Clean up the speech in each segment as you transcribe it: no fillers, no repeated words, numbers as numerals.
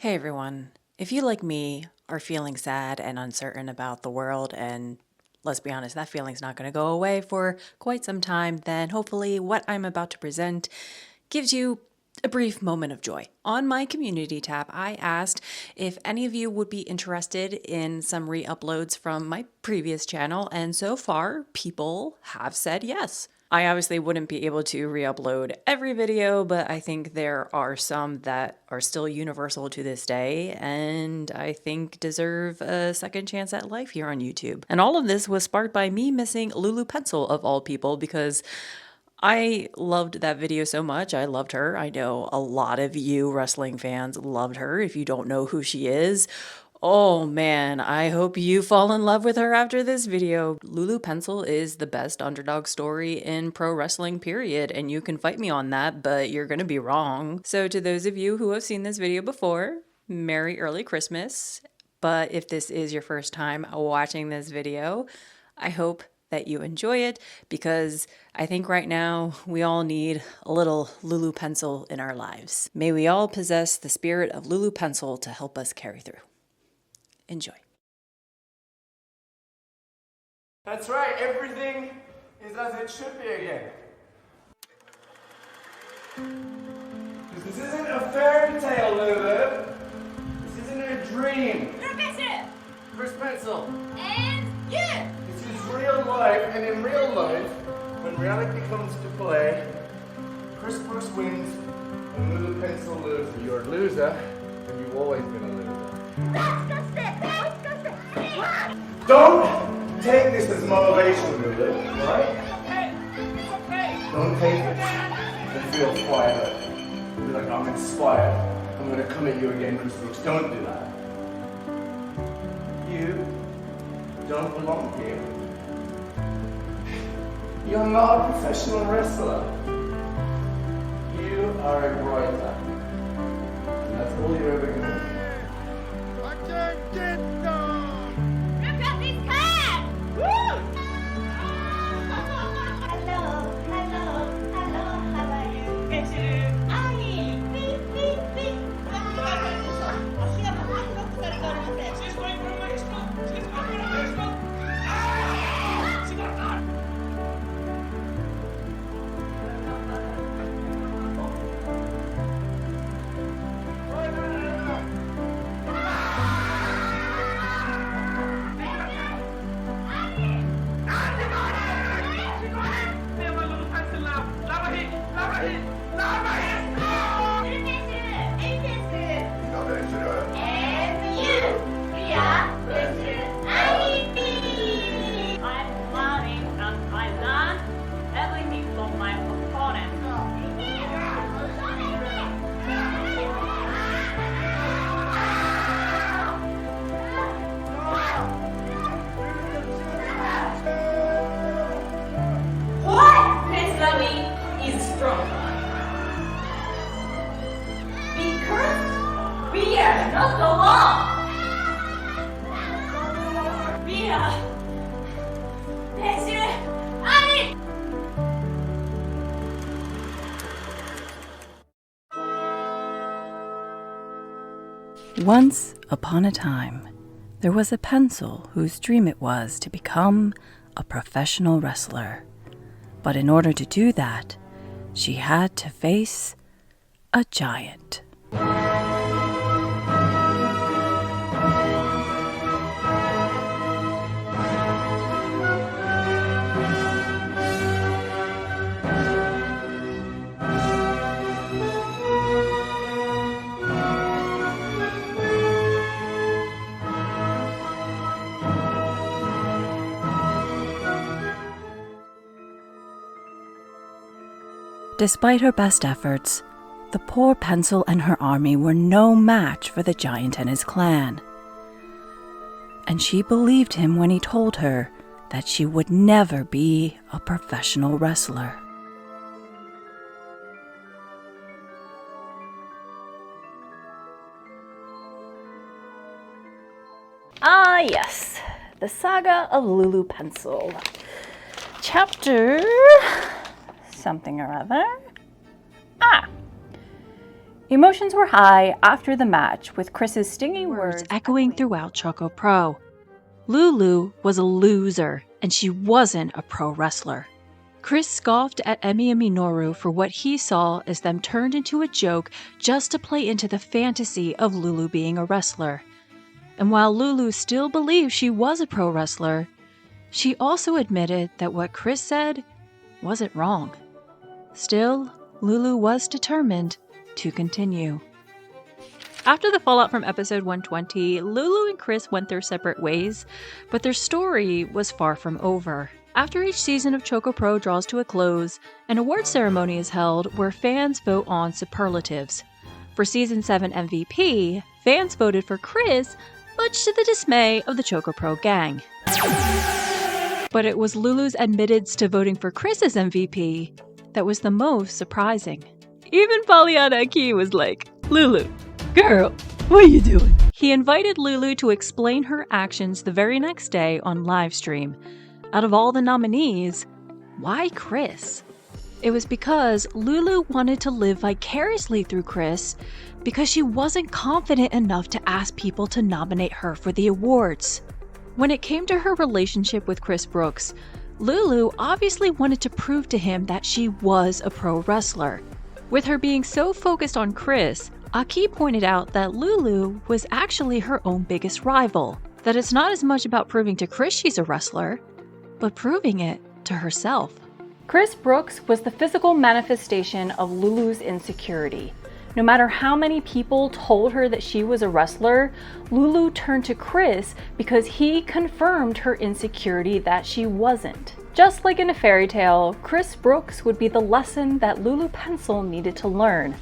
Hey everyone, if you like me are feeling sad and uncertain about the world, and let's be honest, that feeling's not going to go away for quite some time, then hopefully what I'm about to present gives you a brief moment of joy. On my community tab, I asked if any of you would be interested in some re-uploads from my previous channel, and so far people have said yes. I obviously wouldn't be able to re-upload every video, but I think there are some that are still universal to this day and I think deserve a second chance at life here on YouTube. And all of this was sparked by me missing Lulu Pencil of all people, because I loved that video so much. I loved her. I know a lot of you wrestling fans loved her. If you don't know who she is, oh man, I hope you fall in love with her after this video. Lulu Pencil is the best underdog story in pro wrestling, period, and you can fight me on that, but you're gonna be wrong. So to those of you who have seen this video before, Merry Early Christmas. But if this is your first time watching this video, I hope that you enjoy it, because I think right now we all need a little Lulu Pencil in our lives. May we all possess the spirit of Lulu Pencil to help us carry through. Enjoy. That's right, everything is as it should be again. This isn't a fairy tale, Lulu. This isn't a dream. Professor! Chris Pencil. And you! This is real life, and in real life, when reality comes to play, Chris Brookes wins and Lulu Pencil loses. You're a loser, and you've always been a loser. Don't take this as motivation, Lulu, right? Okay. Don't take it and feel quiet. Be like, I'm inspired. I'm going to come at you again, Chris Brookes. Don't do that. You don't belong here. You're not a professional wrestler. You are a writer. And that's all you're ever going to be. I can't get down! Look at this cat! Woo! Hello, how are you? Yes, you. Annie, beep, beep, beep. She's going for a maestro. She's going for a maestro. She got caught. Not go on! Mia! Monsieur! Annie! Once upon a time, there was a pencil whose dream it was to become a professional wrestler. But in order to do that, she had to face a giant. Despite her best efforts, the poor pencil and her army were no match for the giant and his clan. And she believed him when he told her that she would never be a professional wrestler. Ah, yes, the saga of Lulu Pencil. Chapter something or other. Emotions were high after the match, with Chris's stinging words echoing throughout ChocoPro. Lulu was a loser, and she wasn't a pro wrestler. Chris scoffed at Emi and Minoru for what he saw as them turned into a joke just to play into the fantasy of Lulu being a wrestler. And while Lulu still believed she was a pro wrestler, she also admitted that what Chris said wasn't wrong. Still, Lulu was determined to continue. After the fallout from episode 120, Lulu and Chris went their separate ways, but their story was far from over. After each season of ChocoPro draws to a close, an award ceremony is held where fans vote on superlatives. For Season 7 MVP, fans voted for Chris, much to the dismay of the ChocoPro gang. But it was Lulu's admittance to voting for Chris's MVP that was the most surprising. Even Pollyanna Aki was like, "Lulu, girl, what are you doing?" He invited Lulu to explain her actions the very next day on livestream. Out of all the nominees, why Chris? It was because Lulu wanted to live vicariously through Chris because she wasn't confident enough to ask people to nominate her for the awards. When it came to her relationship with Chris Brookes, Lulu obviously wanted to prove to him that she was a pro wrestler. With her being so focused on Chris, Aki pointed out that Lulu was actually her own biggest rival, that it's not as much about proving to Chris she's a wrestler, but proving it to herself. Chris Brookes was the physical manifestation of Lulu's insecurity. No matter how many people told her that she was a wrestler, Lulu turned to Chris because he confirmed her insecurity that she wasn't. Just like in a fairy tale, Chris Brookes would be the lesson that Lulu Pencil needed to learn.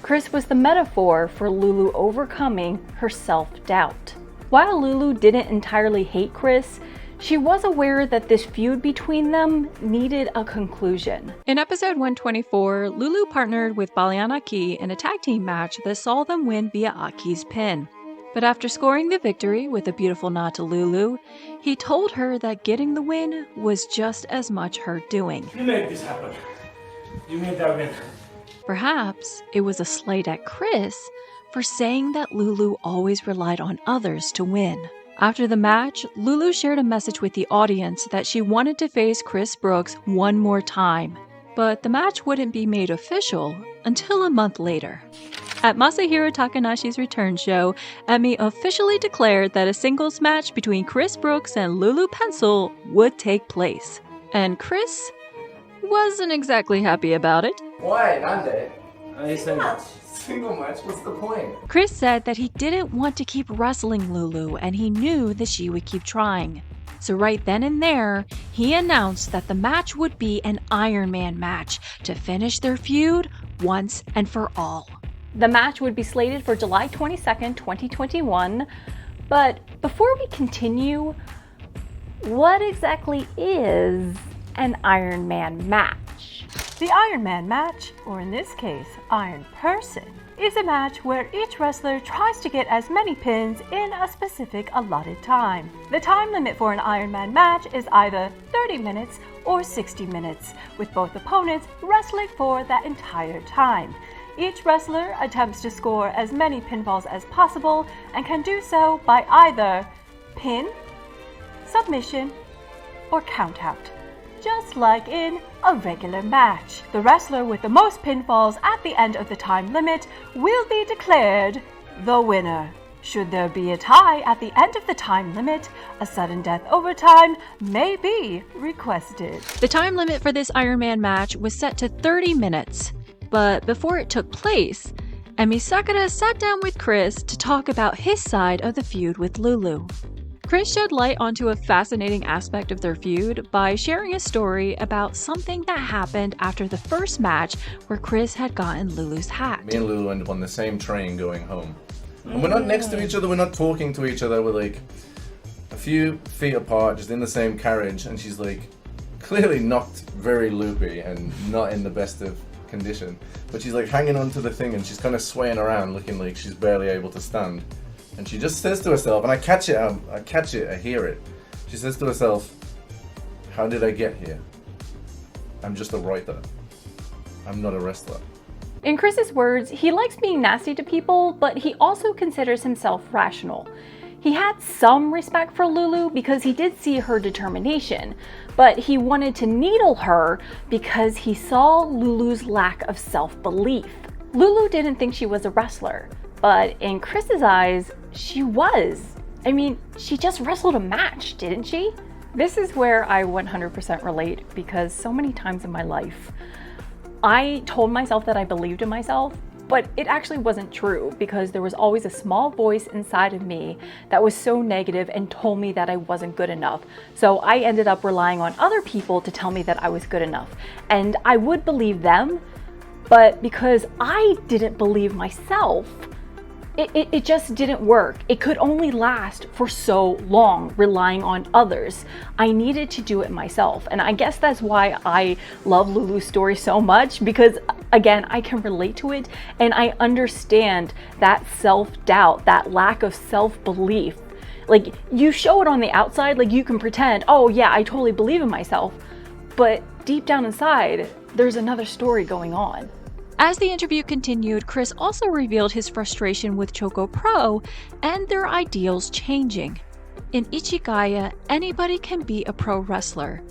Chris was the metaphor for Lulu overcoming her self-doubt. While Lulu didn't entirely hate Chris, she was aware that this feud between them needed a conclusion. In episode 124, Lulu partnered with Pollyanna Aki in a tag team match that saw them win via Aki's pin. But after scoring the victory with a beautiful nod to Lulu, he told her that getting the win was just as much her doing. You made this happen. You made that win. Perhaps it was a slight at Chris for saying that Lulu always relied on others to win. After the match, Lulu shared a message with the audience that she wanted to face Chris Brookes one more time, but the match wouldn't be made official until a month later. At Masahiro Takanashi's return show, Emi officially declared that a singles match between Chris Brookes and Lulu Pencil would take place. And Chris wasn't exactly happy about it. Why? Nande? I said Single match? What's the point? Chris said that he didn't want to keep wrestling Lulu and he knew that she would keep trying. So right then and there, he announced that the match would be an Iron Man match to finish their feud once and for all. The match would be slated for July 22nd, 2021. But before we continue, what exactly is an Iron Man match? The Iron Man match, or in this case, Iron Person, is a match where each wrestler tries to get as many pins in a specific allotted time. The time limit for an Iron Man match is either 30 minutes or 60 minutes, with both opponents wrestling for that entire time. Each wrestler attempts to score as many pinfalls as possible and can do so by either pin, submission, or countout. Just like in a regular match. The wrestler with the most pinfalls at the end of the time limit will be declared the winner. Should there be a tie at the end of the time limit, a sudden death overtime may be requested. The time limit for this Iron Man match was set to 30 minutes. But before it took place, Emi Sakura sat down with Chris to talk about his side of the feud with Lulu. Chris shed light onto a fascinating aspect of their feud by sharing a story about something that happened after the first match where Chris had gotten Lulu's hat. Me and Lulu end up on the same train going home. And we're not next to each other, we're not talking to each other, we're like a few feet apart, just in the same carriage, and she's like clearly not very loopy and not in the best of condition. But she's like hanging onto the thing and she's kind of swaying around looking like she's barely able to stand. And she just says to herself, and I catch it, I hear it. She says to herself, how did I get here? I'm just a writer. I'm not a wrestler. In Chris's words, he likes being nasty to people, but he also considers himself rational. He had some respect for Lulu because he did see her determination, but he wanted to needle her because he saw Lulu's lack of self-belief. Lulu didn't think she was a wrestler, but in Chris's eyes, she was. I mean, she just wrestled a match, didn't she? This is where I 100% relate because so many times in my life, I told myself that I believed in myself, but it actually wasn't true because there was always a small voice inside of me that was so negative and told me that I wasn't good enough. So I ended up relying on other people to tell me that I was good enough. And I would believe them, but because I didn't believe myself, it just didn't work. It could only last for so long, relying on others. I needed to do it myself. And I guess that's why I love Lulu's story so much, because again, I can relate to it and I understand that self-doubt, that lack of self-belief. Like, you show it on the outside, like you can pretend, oh yeah, I totally believe in myself. But deep down inside, there's another story going on. As the interview continued, Chris also revealed his frustration with ChocoPro and their ideals changing. In Ichigaya, anybody can be a pro wrestler,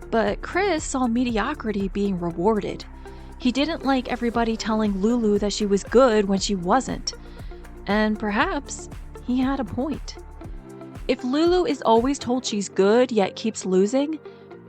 but Chris saw mediocrity being rewarded. He didn't like everybody telling Lulu that she was good when she wasn't. And perhaps he had a point. If Lulu is always told she's good yet keeps losing,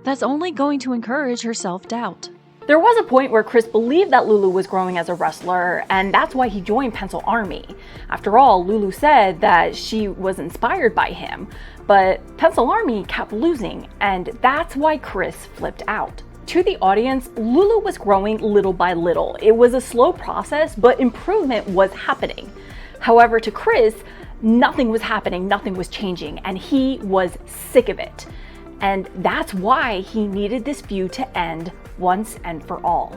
that's only going to encourage her self-doubt. There was a point where Chris believed that Lulu was growing as a wrestler, and that's why he joined Pencil Army. After all, Lulu said that she was inspired by him, but Pencil Army kept losing, and that's why Chris flipped out. To the audience, Lulu was growing little by little. It was a slow process, but improvement was happening. However, to Chris, nothing was happening, nothing was changing, and he was sick of it. And that's why he needed this feud to end once and for all.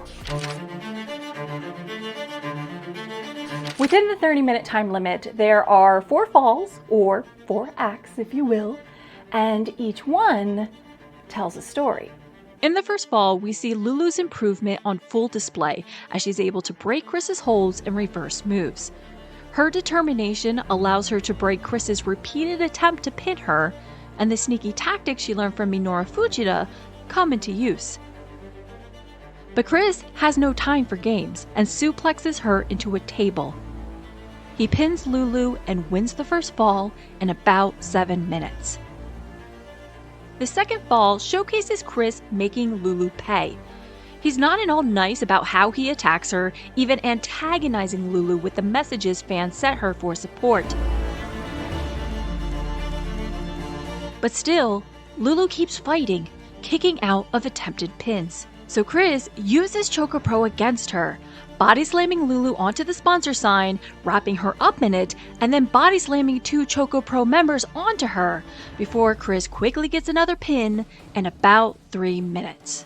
Within the 30-minute time limit, there are 4 falls, or 4 acts if you will, and each one tells a story. In the first fall, we see Lulu's improvement on full display as she's able to break Chris's holds and reverse moves. Her determination allows her to break Chris's repeated attempt to pin her, and the sneaky tactics she learned from Minoru Fujita come into use. But Chris has no time for games and suplexes her into a table. He pins Lulu and wins the first fall in about 7 minutes. The second fall showcases Chris making Lulu pay. He's not at all nice about how he attacks her, even antagonizing Lulu with the messages fans sent her for support. But still, Lulu keeps fighting, kicking out of attempted pins. So Chris uses ChocoPro against her, body slamming Lulu onto the sponsor sign, wrapping her up in it, and then body slamming 2 ChocoPro members onto her, before Chris quickly gets another pin in about 3 minutes.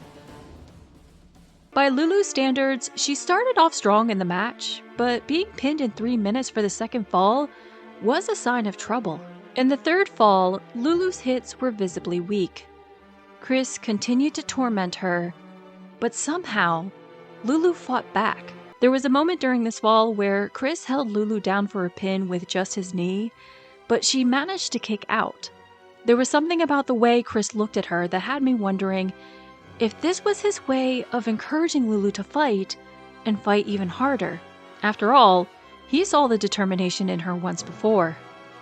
By Lulu's standards, she started off strong in the match, but being pinned in 3 minutes for the second fall was a sign of trouble. In the third fall, Lulu's hits were visibly weak. Chris continued to torment her, but somehow, Lulu fought back. There was a moment during this fall where Chris held Lulu down for a pin with just his knee, but she managed to kick out. There was something about the way Chris looked at her that had me wondering if this was his way of encouraging Lulu to fight and fight even harder. After all, he saw the determination in her once before.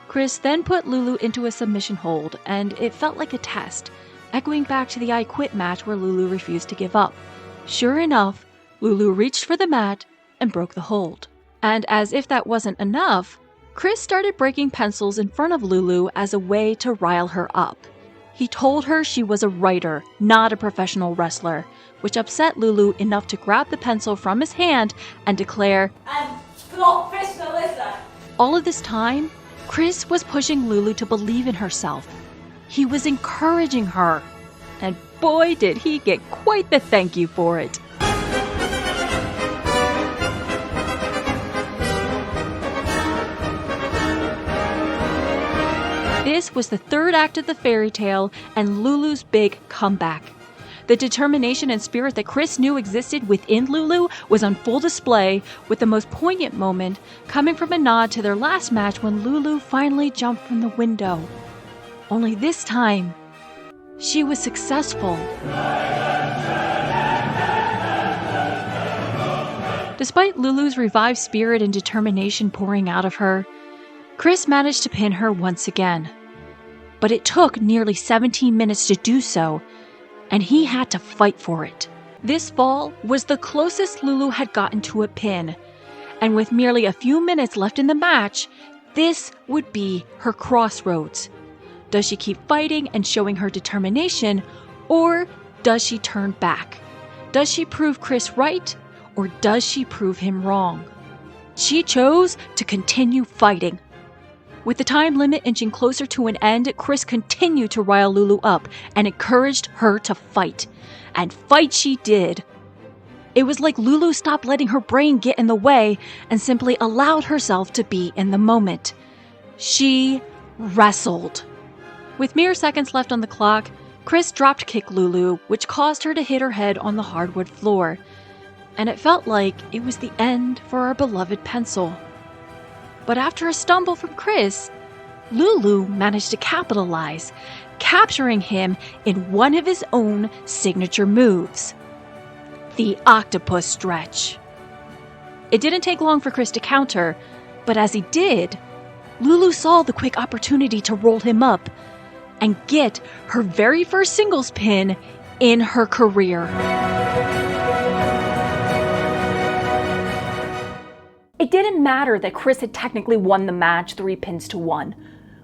Chris then put Lulu into a submission hold, and it felt like a test, echoing back to the I Quit match where Lulu refused to give up. Sure enough, Lulu reached for the mat and broke the hold. And as if that wasn't enough, Chris started breaking pencils in front of Lulu as a way to rile her up. He told her she was a writer, not a professional wrestler, which upset Lulu enough to grab the pencil from his hand and declare, I'm professionalist. All of this time, Chris was pushing Lulu to believe in herself. He was encouraging her. And boy, did he get quite the thank you for it. This was the third act of the fairy tale and Lulu's big comeback. The determination and spirit that Chris knew existed within Lulu was on full display, with the most poignant moment coming from a nod to their last match when Lulu finally jumped from the window. Only this time, she was successful. Despite Lulu's revived spirit and determination pouring out of her, Chris managed to pin her once again. But it took nearly 17 minutes to do so, and he had to fight for it. This fall was the closest Lulu had gotten to a pin, and with merely a few minutes left in the match, this would be her crossroads. Does she keep fighting and showing her determination, or does she turn back? Does she prove Chris right, or does she prove him wrong? She chose to continue fighting. With the time limit inching closer to an end, Chris continued to rile Lulu up and encouraged her to fight. And fight she did. It was like Lulu stopped letting her brain get in the way and simply allowed herself to be in the moment. She wrestled. With mere seconds left on the clock, Chris dropped kick Lulu, which caused her to hit her head on the hardwood floor. And it felt like it was the end for our beloved pencil. But after a stumble from Chris, Lulu managed to capitalize, capturing him in one of his own signature moves, the octopus stretch. It didn't take long for Chris to counter, but as he did, Lulu saw the quick opportunity to roll him up and get her very first singles pin in her career. It didn't matter that Chris had technically won the match 3-1.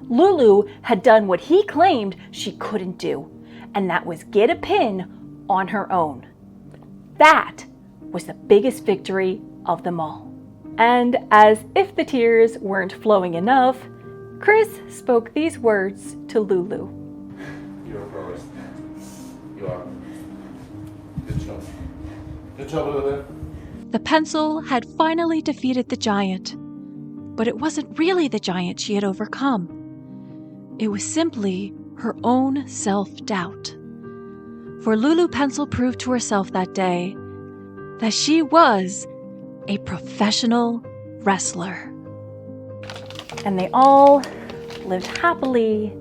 Lulu had done what he claimed she couldn't do, and that was get a pin on her own. That was the biggest victory of them all. And as if the tears weren't flowing enough, Chris spoke these words to Lulu. You're a pro. You are. Good job. Good job, Lulu. The pencil had finally defeated the giant, but it wasn't really the giant she had overcome. It was simply her own self-doubt. For Lulu Pencil proved to herself that day that she was a professional wrestler. And they all lived happily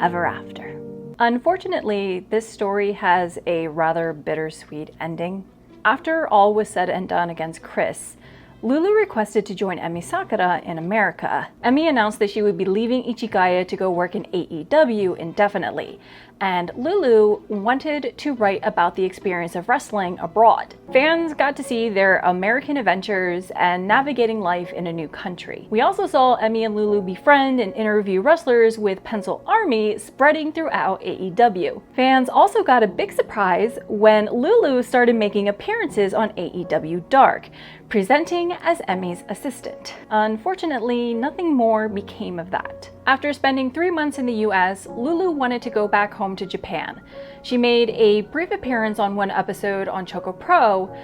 ever after. Unfortunately, this story has a rather bittersweet ending. After all was said and done against Chris, Lulu requested to join Emi Sakura in America. Emi announced that she would be leaving Ichigaya to go work in AEW indefinitely, and Lulu wanted to write about the experience of wrestling abroad. Fans got to see their American adventures and navigating life in a new country. We also saw Emi and Lulu befriend and interview wrestlers with Pencil Army spreading throughout AEW. Fans also got a big surprise when Lulu started making appearances on AEW Dark, presenting as Emi's assistant. Unfortunately, nothing more became of that. After spending 3 months in the US, Lulu wanted to go back home to Japan. She made a brief appearance on one episode on ChocoPro,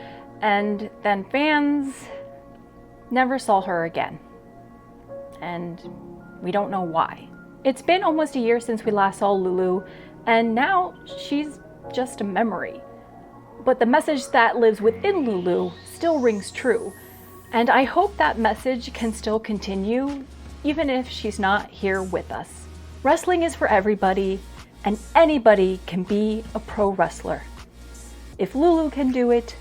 and then fans never saw her again. And we don't know why. It's been almost a year since we last saw Lulu, and now she's just a memory. But the message that lives within Lulu still rings true. And I hope that message can still continue, even if she's not here with us. Wrestling is for everybody, and anybody can be a pro wrestler. If Lulu can do it,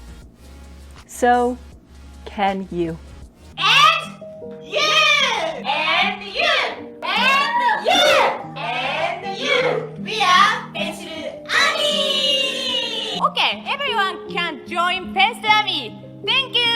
so can you. And you! And you! And you! And you! We are Pencil Army! Okay, everyone can join Pencil Army. Thank you!